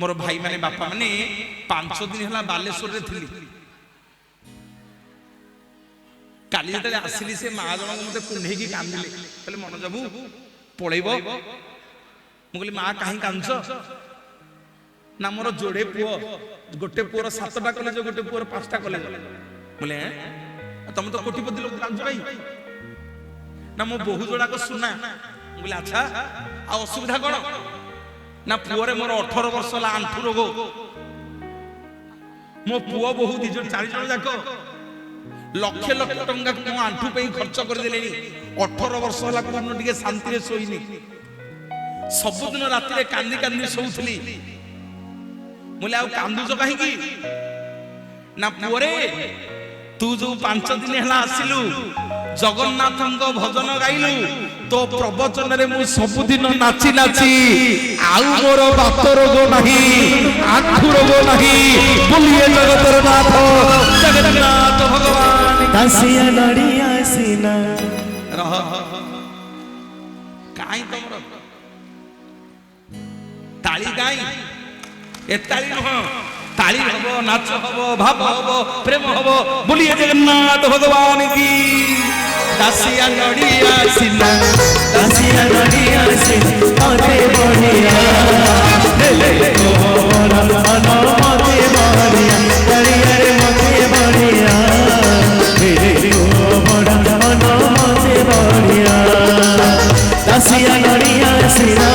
मोर भाई माने बापा माने 5 दिन हला बालेश्वर रे थिली काली जते आसिली से मा जन मते कुंढे की कांदिले कहले मनोज बाबू पळेबो मु कहली मा काहे कांदछ ना मोर जोड़े पुओ गोटे पुओर 7टा कॉलेज गोटे पुओर 5टा कॉलेज बोले तुम तो कोटिपति लोग कांदछ भाई ना मो बहु जोड़ा को सुना बोले अच्छा आ असुविधा कोन ना पुओरे मोर 18 वर्ष ला आंठू रोग मो पुओ बहु दी जण 4 जण जाको लक्ष लक्ष टंका को आंठू पे खर्च कर देलेनी 18 वर्ष होला को टिके शांति रे सोईनी सब दिन राति रे कांदी कांदी सोउथली मुले आ कांदुज काहे की ना पुओरे तू जो 5 दिन हला आसिलु जगन्नाथंग भजन गाइलु तो प्रवचन रे मु सब दिन नाची नाची आउ मोर बात रोग नाही आंखु रोग नाही बोलिए जगतर नाथ जगन्नाथ भगवान दासिया लड़िया सीना रह काई तमरो ताली गाई ए ताली न ताली हबो नाच हबो भाव हबो प्रेम हबो बोलिए जगन्नाथ भगवान की दासिया लड़िया सीना दासिया लड़िया सीना मते बढ़िया ले को बड़ा मनो मते बढ़िया लड़िया रे मते बढ़िया ले को बड़ा मनो मते बढ़िया दासिया लड़िया सीना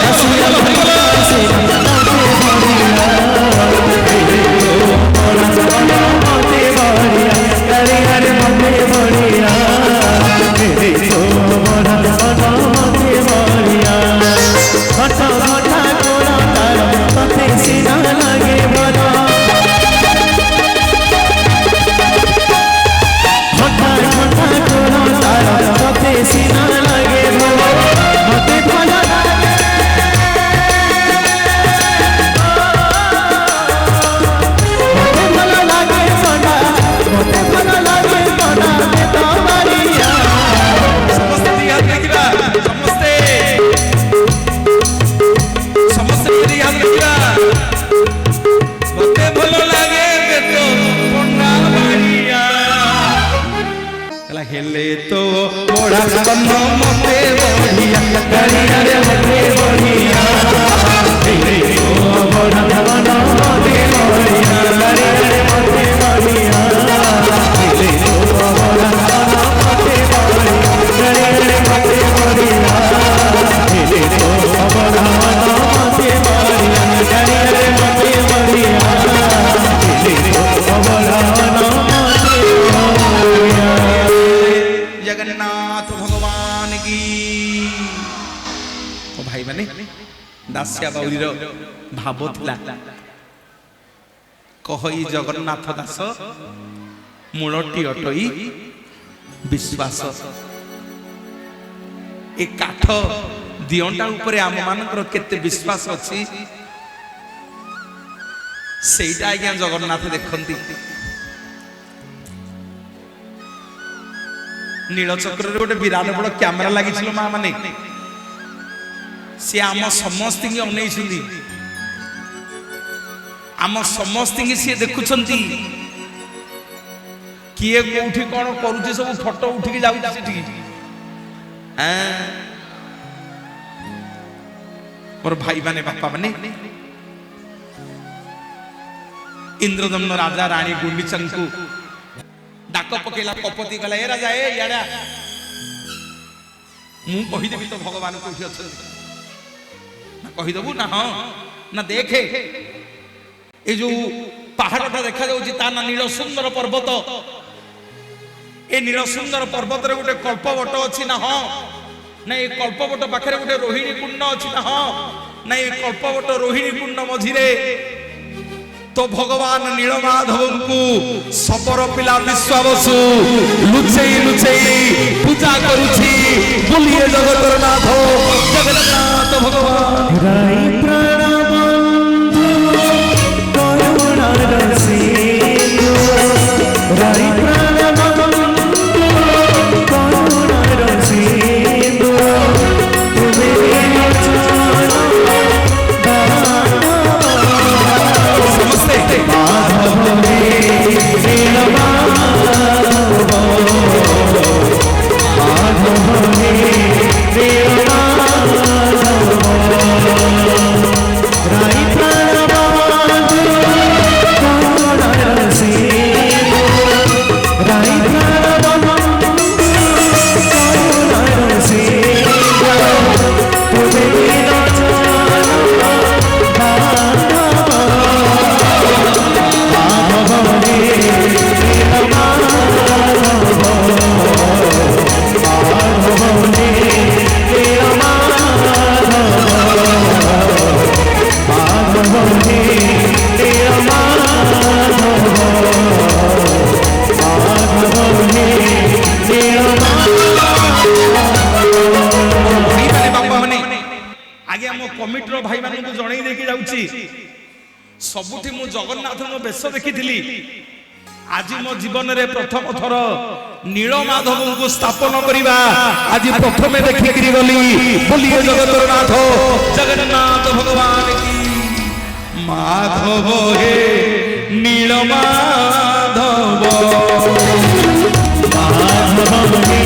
दासिया लड़िया सीना मते बढ़िया मते बढ़िया लड़िया रे मते बढ़िया हेले तो मोड़ा बन्नो मते बढ़िया करिया रे मते बढ़िया हेले तो मोड़ा बन्नो मते बढ़िया करिया रे मते बढ़िया हेले तो मोड़ा बन्नो मते बढ़िया करिया रे मते बढ़िया हेले तो मोड़ा बन्नो मते बढ़िया करिया रे मते बढ़िया हेले तो मोड़ा बन्नो जगन्नाथ भगवान की ओ भाई माने दासिया बाउरी रो भाव थिला कहई जगन्नाथ दास मूलटी अटई विश्वास ए काठ दियंटा ऊपर आम मानकर केते विश्वास अछि सेटा आज्ञा जगन्नाथ देखंती नीलचक्र रे गोटे विराट बड़ कैमरा लगी माँ माने सी आम समस्त अनई आम समस्त सी देखुंट किए कौटी कौन करुचे सब फोटो उठिक जाऊँगी मोर भाई माने बापा माने इंद्रदम्न राजा रानी गुंडीचंकु डाक पकेला कपति गला ए राजा ए याडा मु कहि देबी तो भगवान कोठी अछन ना कहि देबू ना हां ना देखे ए जो पहाड़टा देखा जाउची ता ना नील सुंदर पर्वत ए नील सुंदर पर्वत रे गोटे कल्पवट अछि ना हां ना ए कल्पवट पाखरे गोटे रोहिणी कुंड अछि ना हां ना ए कल्पवट रोहिणी कुंड मझिरे तो भगवान नीलमाधव को सपर पिला विश्वावसु लुचेई लुचेई पूजा करुछि बोलिए जगतर नाथ जगन्नाथ भगवान राई प्राणबंधु करुणा रसिंधु राई प्राणबंधु करुणा रसिंधु तुम्हें হে নীল মাধব মাধব হে নীল ଭାଇମାନେ ବାପାମାନେ ଆଜ୍ଞା ମୋ କମିଟିର ଭାଇମାନଙ୍କୁ ଜଣେଇ ଦେଇକି ଯାଉଛି ସବୁଠି ମୁଁ ଜଗନ୍ନାଥଙ୍କ ବେଶ ଦେଖିଥିଲି ଆଜି ମୋ ଜୀବନରେ ପ୍ରଥମ ଥର ନୀଳମାଧବଙ୍କୁ ସ୍ଥାପନ କରିବା ଆଜି ପ୍ରଥମେ ଦେଖିକିରି ଗଲି ବୋଲିଏ ଜଗତର ନାଥ ଜଗନ୍ନାଥ ଭଗବାନ କି ମାଧବ ହେ ନୀଳମାଧବ ମାଧବ হে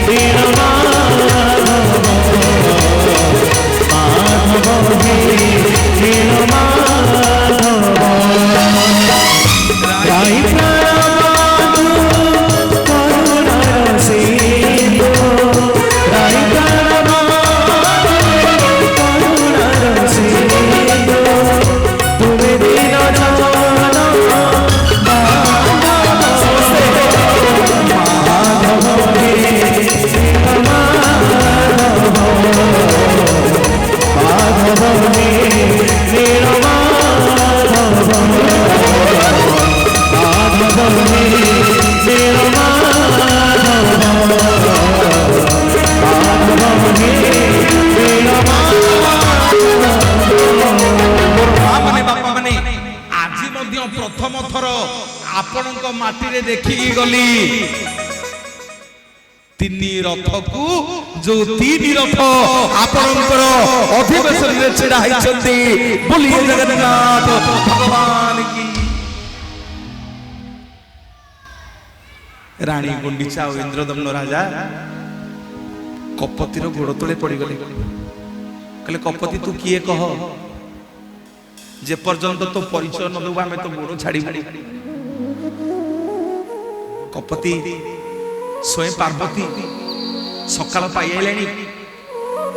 নীল মাধব মাধব হে নীল মাধব রাই প্রাণবন্ধু করুণার সিন্ধু রাই প্রাণবন্ধু করুণার সিন্ধু তুমি দিন জানো ଆଜି ମଧ୍ୟ ପ୍ରଥମ ଥର ଆପଣଙ୍କ ମାଟିରେ ଦେଖିକି ଗଲି ତିନି ରଥକୁ ଯୋଉ ତିନି ରଥ ଆପଣଙ୍କର ଅଧିବେଶନରେ ଛିଡା ହେଇଛନ୍ତି ବୋଲିଏ ଜଗନ୍ନାଥ ଭଗବାନ କି ରାଣୀ ଗୁଣ୍ଡିଚା ଓ ଇନ୍ଦ୍ରଦମ୍ନ ରାଜା କପତିର ଗୋଡ଼ ତଳେ ପଡ଼ିଗଲେ କହିଲେ କପତି ତୁ କିଏ କହ ଯେ ପର୍ଯ୍ୟନ୍ତ ତୋ ପରିଚୟ ନ ଦେବୁ ଆମେ ତ ଗୋଡ଼ ଛାଡ଼ିବୁ କପତି ସ୍ୱୟଂ ପାର୍ବତୀ ସକାଳ ପାଇଆଇଲାଣି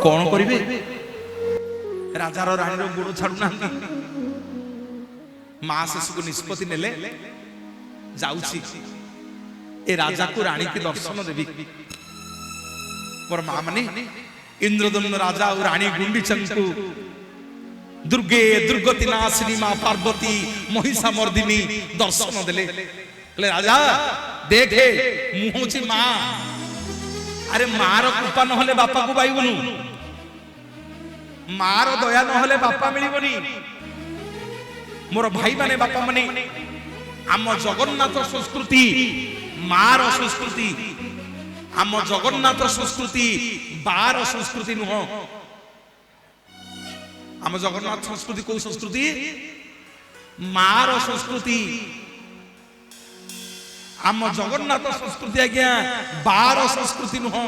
କଣ କରିବେ ରାଜାର ରାଣୀର ଗୋଡ଼ ଛାଡୁନାହାନ୍ତି ମା ଶେଷକୁ ନିଷ୍ପତ୍ତି ନେଲେ ଯାଉଛି ଏ ରାଜାକୁ ରାଣୀକି ଦର୍ଶନ ଦେବି ମୋର ମା ମାନେ ଇନ୍ଦ୍ରଦମ୍ନ ରାଜା ଆଉ ରାଣୀ ଗୁଣ୍ଡିଚାଙ୍କୁ ଦୁର୍ଗେ ଦୁର୍ଗତି ନାଶିନୀ ମା ପାର୍ବତୀ ମହିଷା ମର୍ଦିନୀ ଦର୍ଶନ ଦେଲେ କହିଲେ ରାଜା ଦେଖେ ମୁଁ ହଉଛି ମା ଆରେ ମାର କୃପା ନହେଲେ ବାପାକୁ ପାଇବୁନୁ ମାର ଦୟା ନହେଲେ ବାପା ମିଳିବନି ମୋର ଭାଇ ମାନେ ବାପା ମାନେ ଆମ ଜଗନ୍ନାଥ ସଂସ୍କୃତି ମାର ସଂସ୍କୃତି ଆମ ଜଗନ୍ନାଥ ସଂସ୍କୃତି ବାର ସଂସ୍କୃତି ନୁହଁ ଆମ ଜଗନ୍ନାଥ ସଂସ୍କୃତି କୋଉ ସଂସ୍କୃତି ମାର ସଂସ୍କୃତି ଆମ ଜଗନ୍ନାଥ ସଂସ୍କୃତି ଆଜ୍ଞା ବାର ସଂସ୍କୃତି ନୁହଁ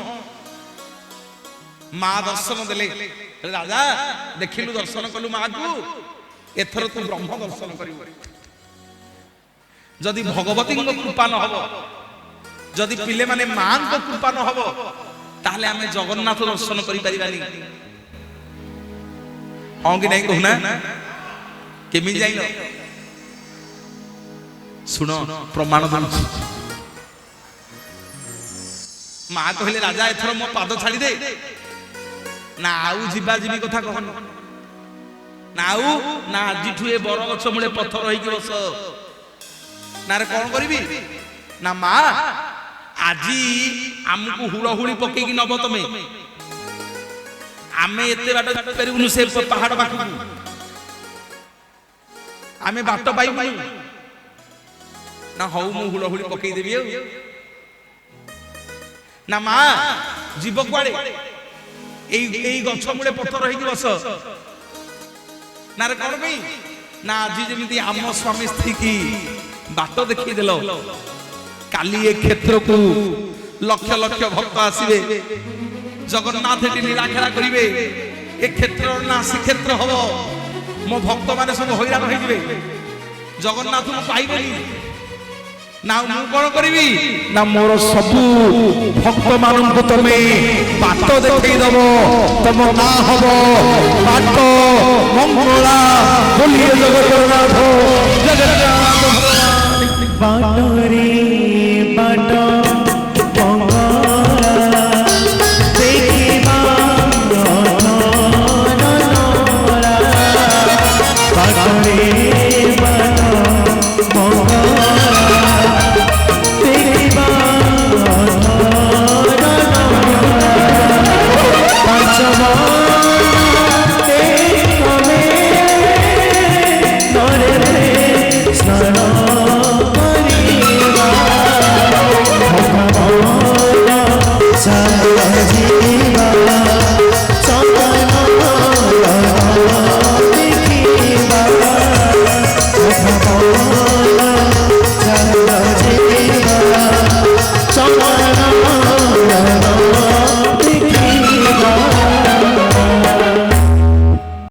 ମା ଦର୍ଶନ ଦେଲେ ରାଜା ଦେଖିଲୁ ଦର୍ଶନ କଲୁ ମାକୁ ଏଥର ତୁ ବ୍ରହ୍ମ ଦର୍ଶନ କରିବୁ ଯଦି ଭଗବତୀଙ୍କ କୃପା ନ ହବ ଯଦି ପିଲେ ମାନେ ମାଙ୍କ କୃପା ନ ହବ ତାହେଲେ ଆମେ ଜଗନ୍ନାଥ ଦର୍ଶନ କରିପାରିବାନି ହଁ କି ନାହିଁ କହୁନା କେମିତି ଯାଇଲ ଶୁଣ ପ୍ରମାଣ ଦଉଛି ମା କହିଲେ ରାଜା ଏଥର ମୋ ପାଦ ଛାଡ଼ିଦେ ନା ଆଉ ଯିବା ଯିବି କଥା କହନ ନା ଆଉ ନା ଆଜିଠୁ ଏ ବର ଗଛ ମୂଳେ ପଥର ହେଇକି ବସ ନା ରେ କଣ କରିବି ନା ମା ଆଜି ଆମକୁ ହୁଳହୁଳି ପକେଇକି ନବ ତମେ ଆମେ ଏତେ ବାଟ ଯାଇପାରିବୁନୁ ସେ ପାହାଡ ପାଖକୁ ଆମେ ବାଟ ପାଇବୁନୁ ନା ହଉ ମୁଁ ହୁଳହୁଳି ପକେଇଦେବି ଆଉ ନା ମା ଯିବ କୁଆଡେ ଏଇ ଗଛ ମୂଳେ ପଥର ହେଇକି ବସ ନା ରେ କଣ ପାଇଁ ନା ଆଜି ଯେମିତି ଆମ ସ୍ୱାମୀ ସ୍ତ୍ରୀ କି ବାଟ ଦେଖେଇଦେଲ କାଲି ଏ କ୍ଷେତ୍ରକୁ ଲକ୍ଷ ଲକ୍ଷ ଭକ୍ତ ଆସିବେ ଜଗନ୍ନାଥ ଏଠି ଲୀଳାଖେଳା କରିବେ ଏ କ୍ଷେତ୍ରର ନା ଶ୍ରୀକ୍ଷେତ୍ର ହବ ମୋ ଭକ୍ତ ମାନେ ସବୁ ହଇରାଣ ହେଇଯିବେ ଜଗନ୍ନାଥଙ୍କୁ ପାଇବେନି ନା ମୁଁ କଣ କରିବି ନା ମୋର ସବୁ ଭକ୍ତ ମାନଙ୍କୁ ତମେ ବାଟ ଦେଖେଇ ଦବ ତମ ନାଁ ହବ ବାଟ ମଙ୍ଗଳା ବୋଲିଏ ଜଗନ୍ନାଥ ଜଗନ୍ନାଥ ବାଟରେ ବାଟ ମଙ୍ଗଳା ଦେଖିବା ନରା हरे